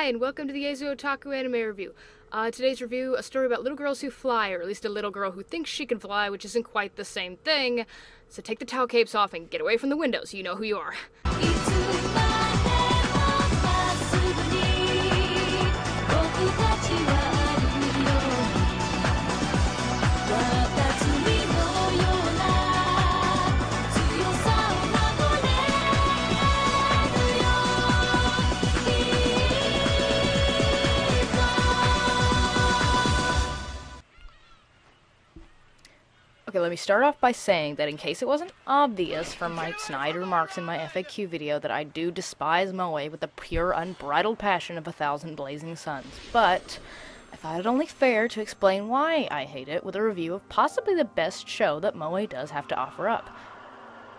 and welcome to the Jesu Otaku anime review. Today's review, a story about little girls who fly, or at least a little girl who thinks she can fly, which isn't quite the same thing. So take the towel capes off and get away from the windows, you know who you are. Okay, let me start off by saying that in case it wasn't obvious from my snide remarks in my FAQ video that I do despise moe with the pure unbridled passion of 1,000 blazing suns, but I thought it only fair to explain why I hate it with a review of possibly the best show that moe does have to offer up.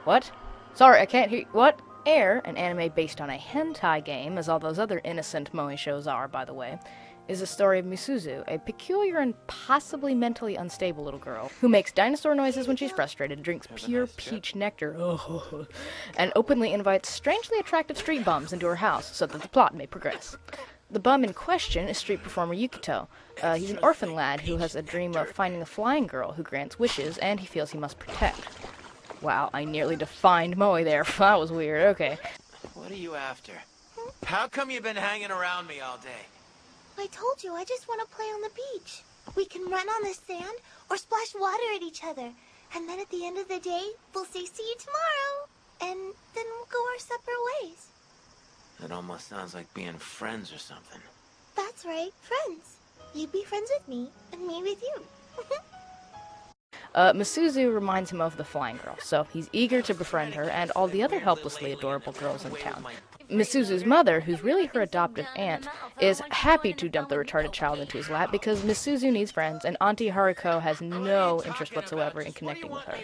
What? Sorry, I can't hear. What? Air, an anime based on a hentai game, as all those other innocent moe shows are, by the way, is the story of Misuzu, a peculiar and possibly mentally unstable little girl who makes dinosaur noises when she's frustrated, drinks pure peach nectar, and openly invites strangely attractive street bums into her house so that the plot may progress. The bum in question is street performer Yukito. He's an orphan lad who has a dream of finding a flying girl who grants wishes and he feels he must protect. Wow, I nearly defined moe there. That was weird. Okay. What are you after? How come you've been hanging around me all day? I told you, I just want to play on the beach. We can run on the sand or splash water at each other. And then at the end of the day, we'll say, see you tomorrow. And then we'll go our separate ways. That almost sounds like being friends or something. That's right, friends. You'd be friends with me, and me with you. Misuzu reminds him of the flying girl, so he's eager to befriend her and all the other helplessly adorable girls in town. Misuzu's mother, who's really her adoptive aunt, is happy to dump the retarded child into his lap because Misuzu needs friends and Auntie Haruko has no interest whatsoever in connecting with her.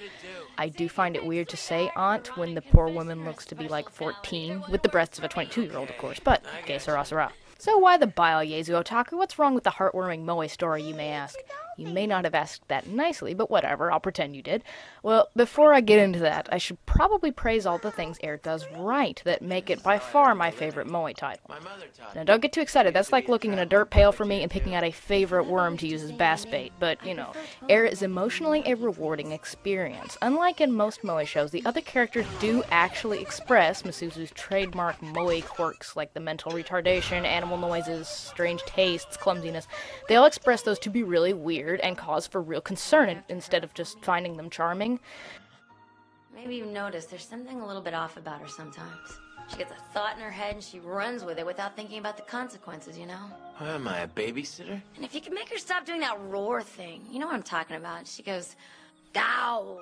I do find it weird to say aunt when the poor woman looks to be like 14, with the breasts of a 22-year-old of course, but que sera sera. So why the bile, Jesu Otaku? What's wrong with the heartwarming moe story, you may ask? You may not have asked that nicely, but whatever, I'll pretend you did. Well, before I get into that, I should probably praise all the things Air does right that make it by far my favorite moe title. Now don't get too excited, that's like looking in a dirt pail for me and picking out a favorite worm to use as bass bait, but, you know, Air is emotionally a rewarding experience. Unlike in most moe shows, the other characters do actually express Misuzu's trademark moe quirks, like the mental retardation, animal noises, strange tastes, clumsiness. They all express those to be really weird and cause for real concern instead of just finding them charming. Maybe you notice there's something a little bit off about her sometimes. She gets a thought in her head and she runs with it without thinking about the consequences, you know? Am I a babysitter? And if you can make her stop doing that roar thing, you know what I'm talking about. She goes, "Ow!"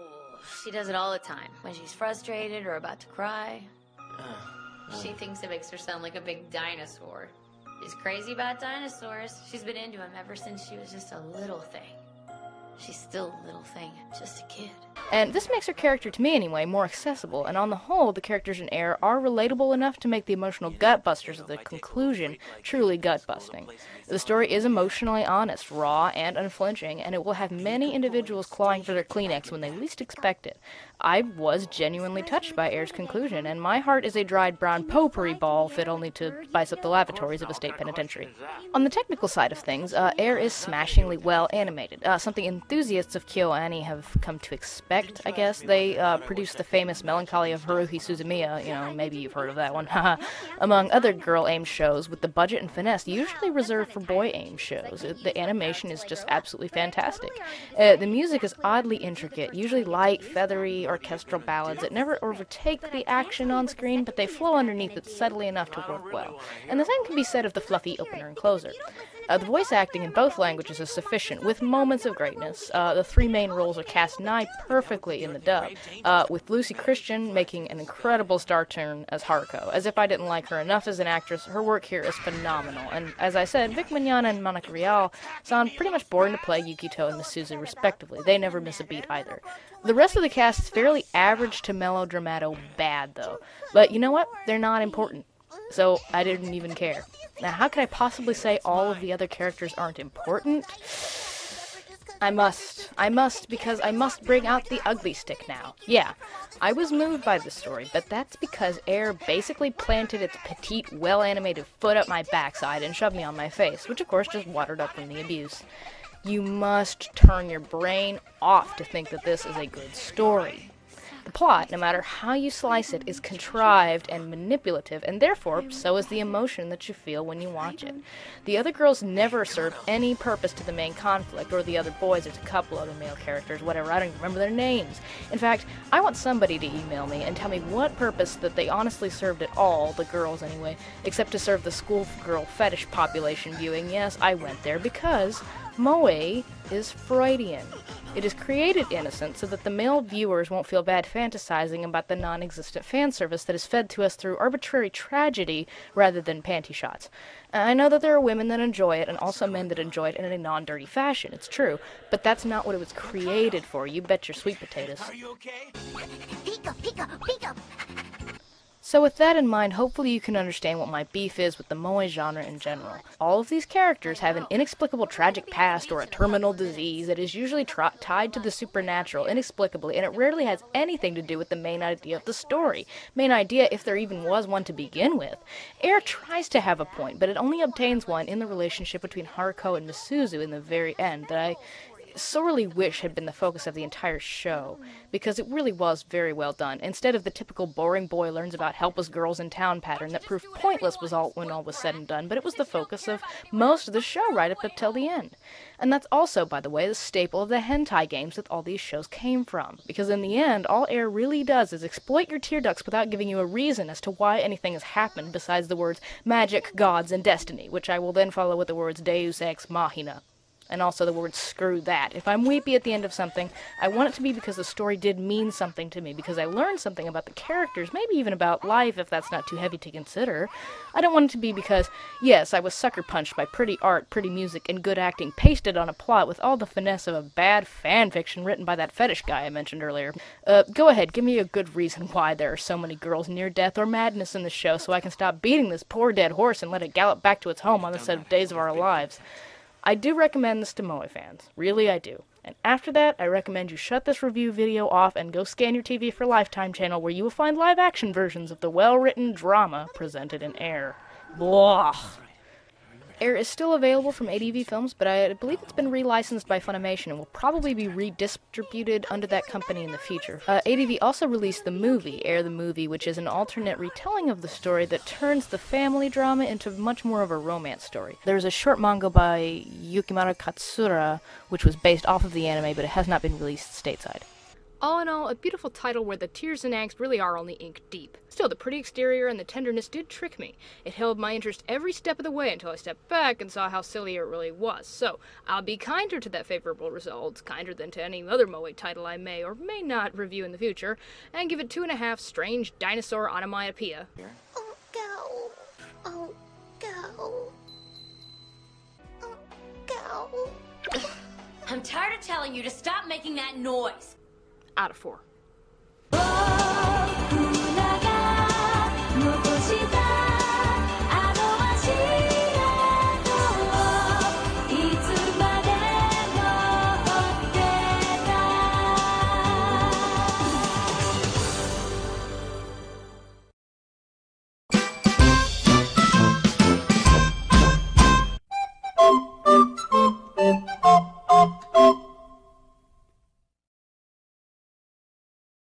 She does it all the time when she's frustrated or about to cry. She thinks it makes her sound like a big dinosaur. She's crazy about dinosaurs. She's been into them ever since she was just a little thing. She's still a little thing, just a kid. And this makes her character, to me anyway, more accessible, and on the whole, the characters in Air are relatable enough to make the emotional gut-busters of the conclusion truly gut-busting. The story is emotionally honest, raw, and unflinching, and it will have many individuals clawing for their Kleenex when they least expect it. I was genuinely touched by Air's conclusion, and my heart is a dried brown potpourri ball fit only to spice up the lavatories of a state penitentiary. On the technical side of things, Air is smashingly well animated, something enthusiasts of KyoAni have come to expect, I guess. They produced the famous Melancholy of Haruhi Suzumiya, you know, maybe you've heard of that one, among other girl-aimed shows with the budget and finesse usually reserved for boy-aimed shows. The animation is just absolutely fantastic. The music is oddly intricate, usually light, feathery, orchestral ballads that never overtake the action on screen, but they flow underneath it subtly enough to work well. And the same can be said of the fluffy opener and closer. The voice acting in both languages is sufficient, with moments of greatness. The three main roles are cast nigh perfectly in the dub, with Lucy Christian making an incredible star turn as Haruko. As if I didn't like her enough as an actress, her work here is phenomenal. And as I said, Vic Mignogna and Monica Rial sound pretty much born to play Yukito and Misuzu respectively. They never miss a beat either. The rest of the cast is fairly average to melodramato bad, though. But you know what? They're not important. So I didn't even care. Now, how could I possibly say all of the other characters aren't important? I must, because I must bring out the ugly stick now. Yeah, I was moved by this story, but that's because Air basically planted its petite, well-animated foot up my backside and shoved me on my face, which of course just watered up from the abuse. You must turn your brain off to think that this is a good story. The plot, no matter how you slice it, is contrived and manipulative, and therefore, so is the emotion that you feel when you watch it. The other girls never serve any purpose to the main conflict, or the other boys. There's a couple other male characters, whatever, I don't even remember their names. In fact, I want somebody to email me and tell me what purpose that they honestly served at all, the girls anyway, except to serve the schoolgirl fetish population viewing. Yes, I went there because moe is Freudian. It is created innocent so that the male viewers won't feel bad fantasizing about the non-existent fan service that is fed to us through arbitrary tragedy rather than panty shots. I know that there are women that enjoy it and also men that enjoy it in a non-dirty fashion, it's true, but that's not what it was created for, you bet your sweet potatoes. Are you okay? Pika, pika, pika. So with that in mind, hopefully you can understand what my beef is with the moe genre in general. All of these characters have an inexplicable tragic past or a terminal disease that is usually tied to the supernatural inexplicably, and it rarely has anything to do with the main idea of the story. Main idea, if there even was one to begin with. Air tries to have a point, but it only obtains one in the relationship between Haruko and Misuzu in the very end that I sorely wish had been the focus of the entire show, because it really was very well done, instead of the typical boring boy learns about helpless girls in town pattern that proved pointless when all was said and done, but it was the focus of most of the show right up until the end. And that's also, by the way, the staple of the hentai games that all these shows came from, because in the end, all Air really does is exploit your tear ducts without giving you a reason as to why anything has happened besides the words magic, gods, and destiny, which I will then follow with the words deus ex machina. And also the word screw that. If I'm weepy at the end of something, I want it to be because the story did mean something to me, because I learned something about the characters, maybe even about life if that's not too heavy to consider. I don't want it to be because, yes, I was sucker punched by pretty art, pretty music, and good acting pasted on a plot with all the finesse of a bad fan fiction written by that fetish guy I mentioned earlier. Go ahead, give me a good reason why there are so many girls near death or madness in the show so I can stop beating this poor dead horse and let it gallop back to its home on the set of Days of Our Lives. I do recommend this to moe fans. Really, I do. And after that, I recommend you shut this review video off and go scan your TV for Lifetime channel where you will find live-action versions of the well-written drama presented in Air. Blah. Air is still available from ADV Films, but I believe it's been relicensed by Funimation and will probably be redistributed under that company in the future. ADV also released the movie, Air the Movie, which is an alternate retelling of the story that turns the family drama into much more of a romance story. There's a short manga by Yukimura Katsura, which was based off of the anime, but it has not been released stateside. All in all, a beautiful title where the tears and angst really are only ink deep. Still, the pretty exterior and the tenderness did trick me. It held my interest every step of the way until I stepped back and saw how silly it really was. So, I'll be kinder to that favorable result, kinder than to any other moe title I may or may not review in the future, and give it 2.5 strange dinosaur onomatopoeia. Oh, go. Oh, go. Oh, go. I'm tired of telling you to stop making that noise. Out of 4.